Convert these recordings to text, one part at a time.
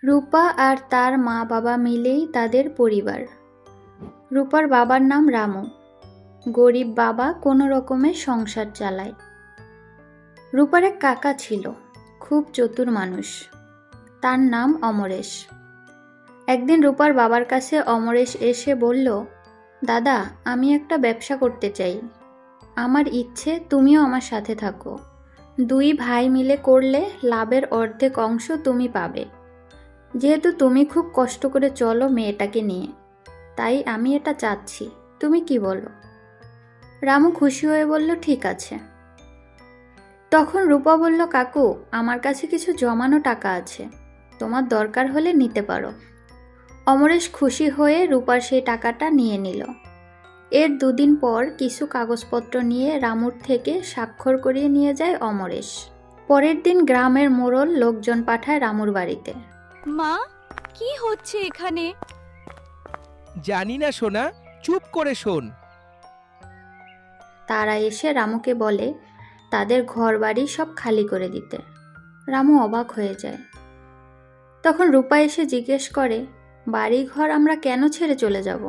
রূপা আর তার মা বাবা মিলেই তাদের পরিবার। রূপার বাবার নাম রামু। গরিব বাবা কোনো রকমে সংসার চালায়। রূপার এক কাকা ছিল, খুব চতুর মানুষ। তার নাম অমরেশ। একদিন রূপার বাবার কাছে অমরেশ এসে বলল, দাদা, আমি একটা ব্যবসা করতে চাই। আমার ইচ্ছে তুমিও আমার সাথে থাকো। দুই ভাই মিলে করলে লাভের অর্ধেক অংশ তুমি পাবে। যেহেতু তুমি খুব কষ্ট করে চলো মেয়েটাকে নিয়ে, তাই আমি এটা চাচ্ছি। তুমি কি বলো? রামু খুশি হয়ে বলল, ঠিক আছে। তখন রূপা বলল, কাকু, আমার কাছে কিছু জমানো টাকা আছে, তোমার দরকার হলে নিতে পারো। অমরেশ খুশি হয়ে রূপার সেই টাকাটা নিয়ে নিল। এর দুদিন পর কিছু কাগজপত্র নিয়ে রামুর থেকে স্বাক্ষর করিয়ে নিয়ে যায় অমরেশ। পরের দিন গ্রামের মোড়ল লোকজন পাঠায় রামুর বাড়িতে। মা, কি হচ্ছে এখানে? জানি না সোনা, চুপ করে শোন। তারা এসে রামুকে বলে তাদের ঘর বাড়ি সব খালি করে দিতে। রামু অবাক হয়ে যায়। তখন রূপা এসে জিজ্ঞেস করে, বাড়ি ঘর আমরা কেন ছেড়ে চলে যাব?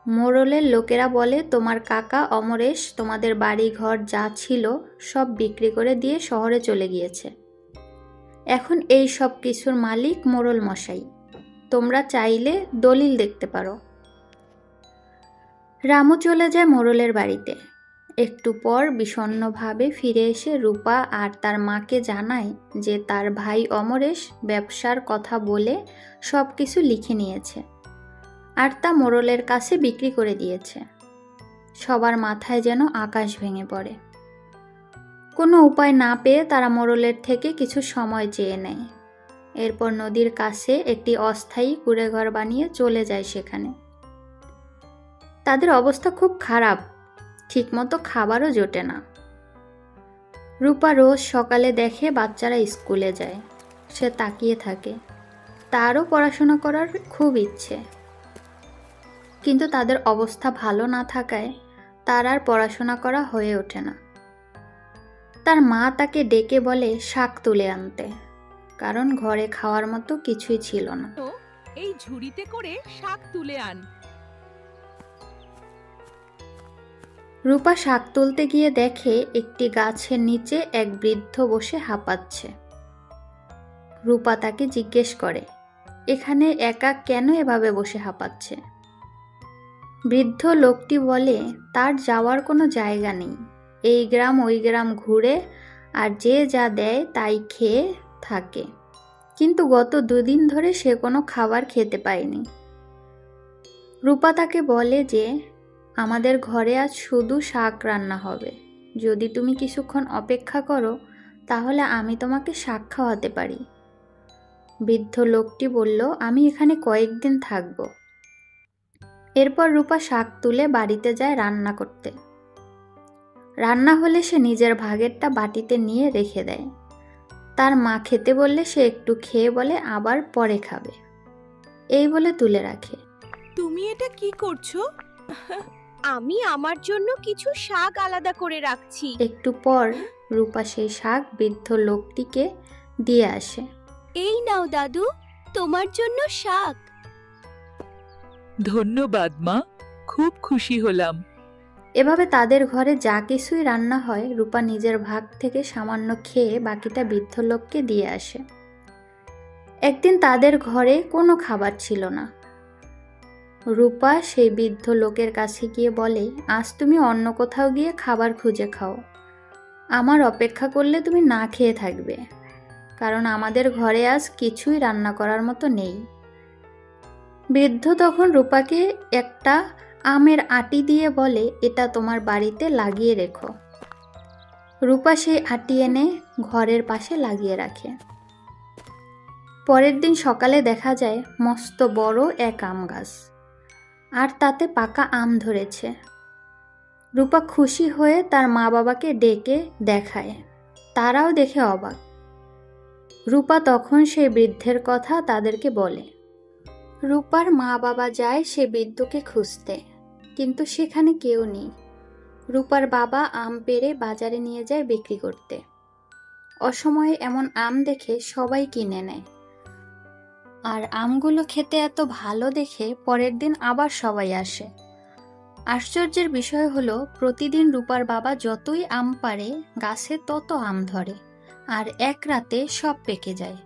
মোড়লের লোকেরা বলে, তোমার কাকা অমরেশ তোমাদের বাড়ি ঘর যা ছিল সব বিক্রি করে দিয়ে শহরে চলে গিয়েছে। এখন এই সব কিছুর মালিক মোড়ল মশাই। তোমরা চাইলে দলিল দেখতে পারো। রামু চলে যায় মোড়লের বাড়িতে। একটু পর বিষণ্ণভাবে ফিরে এসে রূপা আর তার মাকে জানায় যে তার ভাই অমরেশ ব্যবসার কথা বলে সব কিছু লিখে নিয়েছে আর তা মোড়লের কাছে বিক্রি করে দিয়েছে। সবার মাথায় যেন আকাশ ভেঙে পড়ে। কোনো উপায় না পেয়ে তারা মোড়লের থেকে কিছু সময় চেয়ে নেয়। এরপর নদীর কাছে একটি অস্থায়ী কুঁড়েঘর বানিয়ে চলে যায় সেখানে। তাদের অবস্থা খুব খারাপ, ঠিকমতো খাবারও জোটে না। রূপা রোজ সকালে দেখে বাচ্চারা স্কুলে যায়, সে তাকিয়ে থাকে। তারও পড়াশোনা করার খুব ইচ্ছে, কিন্তু তাদের অবস্থা ভালো না থাকায় তার আর পড়াশোনা করা হয়ে ওঠে না। তার মা তাকে ডেকে বলে শাক তুলে আনতে, কারণ ঘরে খাওয়ার মতো কিছুই ছিল না। তো এই ঝুড়িতে করে শাক তুলে আন। রূপা শাক তুলতে গিয়ে দেখে একটি গাছের নিচে এক বৃদ্ধ বসে হাঁপাচ্ছে। রূপা তাকে জিজ্ঞেস করে, এখানে একা কেন এভাবে বসে হাঁপাচ্ছে? বৃদ্ধ লোকটি বলে, তার যাওয়ার কোনো জায়গা নেই। এই গ্রাম ওই গ্রাম ঘুরে আর যে যা দেয় তাই খেয়ে থাকে, কিন্তু গত 2 দিন ধরে সে কোনো খাবার খেতে পায়নি। রূপা তাকে বলে যে আমাদের ঘরে আজ শুধু শাক রান্না হবে। যদি তুমি কিছুক্ষণ অপেক্ষা করো তাহলে আমি তোমাকে শাক খাওয়াতে পারি। বৃদ্ধ লোকটি বলল, আমি এখানে কয়েকদিন থাকব। এরপর রূপা শাক তুলে বাড়িতে যায় রান্না করতে। রান্না হলে সে নিজের ভাগেরটা বাটিতে নিয়ে রেখে দেয়। তার মা খেতে বললে সে একটু খেয়ে বলে আবার পরে খাবে, এই বলে তুলে রাখে। তুমি এটা কি করছো? আমি আমার জন্য কিছু শাক আলাদা করে রাখছি। একটু পর রূপা সেই শাক বৃদ্ধ লোকটিকে দিয়ে আসে। এই নাও দাদু, তোমার জন্য শাক। ধন্যবাদ মা, খুব খুশি হলাম। এভাবে তাদের ঘরে যা কিছুই রান্না হয় রূপা নিজের ভাগ থেকে সামান্য খেয়ে বাকিটা বৃদ্ধ লোককে দিয়ে আসে। একদিন তাদের ঘরে কোনো খাবার ছিল না। রূপা সেই বৃদ্ধ লোকের কাছে গিয়ে বলে, আজ তুমি অন্য কোথাও গিয়ে খাবার খুঁজে খাও। আমার অপেক্ষা করলে তুমি না খেয়ে থাকবে, কারণ আমাদের ঘরে আজ কিছুই রান্না করার মতো নেই। বৃদ্ধ তখন রূপাকে একটা আমের আটি দিয়ে বলে, এটা তোমার বাড়িতে লাগিয়ে রেখো। রূপা সেই আটি এনে ঘরের পাশে লাগিয়ে রাখে। পরের দিন সকালে দেখা যায় মস্ত বড় এক আম গাছ, আর তাতে পাকা আম ধরেছে। রূপা খুশি হয়ে তার মা বাবাকে ডেকে দেখায়, তারাও দেখে অবাক। রূপা তখন সেই বৃদ্ধের কথা তাদেরকে বলে। রূপার মা বাবা যায় সে বৃদ্ধকে খুঁজতে, কিন্তু সেখানে কেউ নেই। রূপার বাবা আম পেড়ে বাজারে নিয়ে যায় বিক্রি করতে। অসময়ে এমন আম দেখে সবাই কিনে নেয়। আর আমগুলো খেতে এত ভালো দেখে পরের দিন আবার সবাই আসে। আশ্চর্যের বিষয় হলো প্রতিদিন রূপার বাবা যতই আম পাড়ে গাছে তত আম ধরে, আর এক রাতে সব পেকে যায়।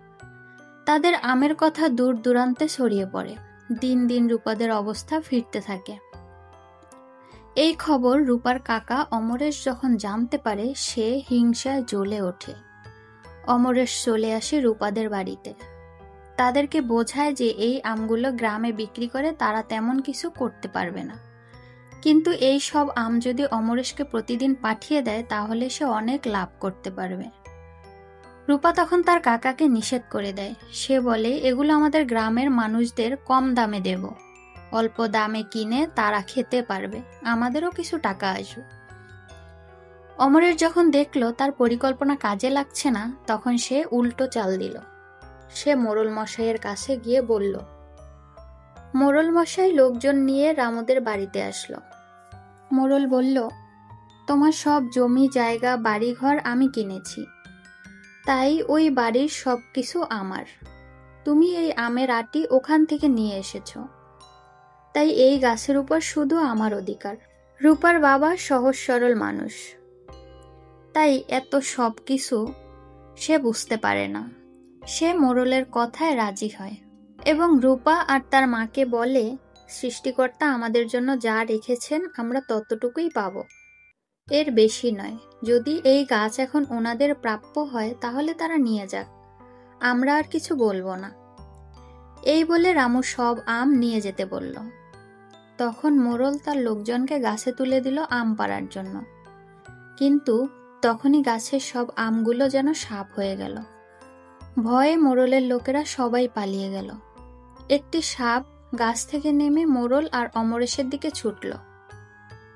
তাদের আমের কথা দূর দূরান্তে ছড়িয়ে পড়ে। দিন দিন রূপাদের অবস্থা ফিরতে থাকে। এই খবর রূপার কাকা অমরেশ যখন জানতে পারে, সে হিংসায় জ্বলে ওঠে। অমরেশ চলে আসে রূপাদের বাড়িতে। তাদেরকে বোঝায় যে এই আমগুলো গ্রামে বিক্রি করে তারা তেমন কিছু করতে পারবে না, কিন্তু এই সব আম যদি অমরেশকে প্রতিদিন পাঠিয়ে দেয় তাহলে সে অনেক লাভ করতে পারবে। রূপা তখন তার কাকাকে নিষেধ করে দেয়। সে বলে, এগুলো আমাদের গ্রামের মানুষদের কম দামে দেব, অল্প দামে কিনে তারা খেতে পারবে, আমাদেরও কিছু টাকা আসবে। অমরেশ যখন দেখলো তার পরিকল্পনা কাজে লাগছে না, তখন সে উল্টো চাল দিল। সে মোড়ল মশাইয়ের কাছে গিয়ে বলল। মোড়ল মশাই লোকজন নিয়ে রামুদের বাড়িতে আসলো। মোড়ল বলল, তোমার সব জমি জায়গা বাড়িঘর আমি কিনেছি, তাই ওই বাড়ির সব কিছু আমার। তুমি এই আমের আটি ওখান থেকে নিয়ে এসেছো, তাই এই গাছের উপর শুধু আমার অধিকার। রূপার বাবা সহজ সরল মানুষ, তাই এত সব কিছু সে বুঝতে পারে না। সে মোড়লের কথায় রাজি হয় এবং রূপা আর তার মাকে বলে, সৃষ্টিকর্তা আমাদের জন্য যা রেখেছেন আমরা ততটুকুই পাবো, এর বেশি নয়। যদি এই গাছ এখন ওনাদের প্রাপ্য হয় তাহলে তারা নিয়ে যাক, আমরা আর কিছু বলবো না। এই বলে রামু সব আম নিয়ে যেতে বলল। তখন মোড়ল তার লোকজনকে গাছে তুলে দিল আম পাড়ার জন্য, কিন্তু তখনই গাছের সব আমগুলো যেন সাপ হয়ে গেল। ভয়ে মোড়লের লোকেরা সবাই পালিয়ে গেল। একটি সাপ গাছ থেকে নেমে মোড়ল আর অমরেশের দিকে ছুটল।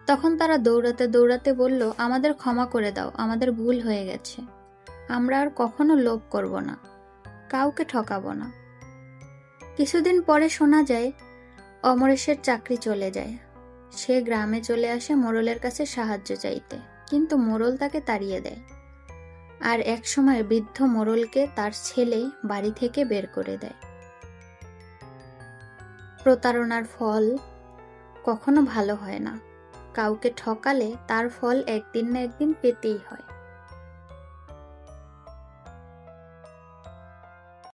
তখন তারা দৌড়াতে দৌড়াতে বলল, আমাদের ক্ষমা করে দাও, আমাদের ভুল হয়ে গেছে, আমরা আর কখনো লোভ করব না, কাউকে ঠকাবো না। কিছুদিন পরে শোনা যায় অমরেশের চাকরি চলে যায়। সে গ্রামে চলে আসে মোড়লের কাছে সাহায্য চাইতে, কিন্তু মোড়ল তাকে তাড়িয়ে দেয়। আর এক সময় বৃদ্ধ মোড়লকে তার ছেলে বাড়ি থেকে বের করে দেয়। প্রতারণার ফল কখনো ভালো হয় না। কাউকে ঠকালে তার ফল একদিন না একদিন পেতেই হয়।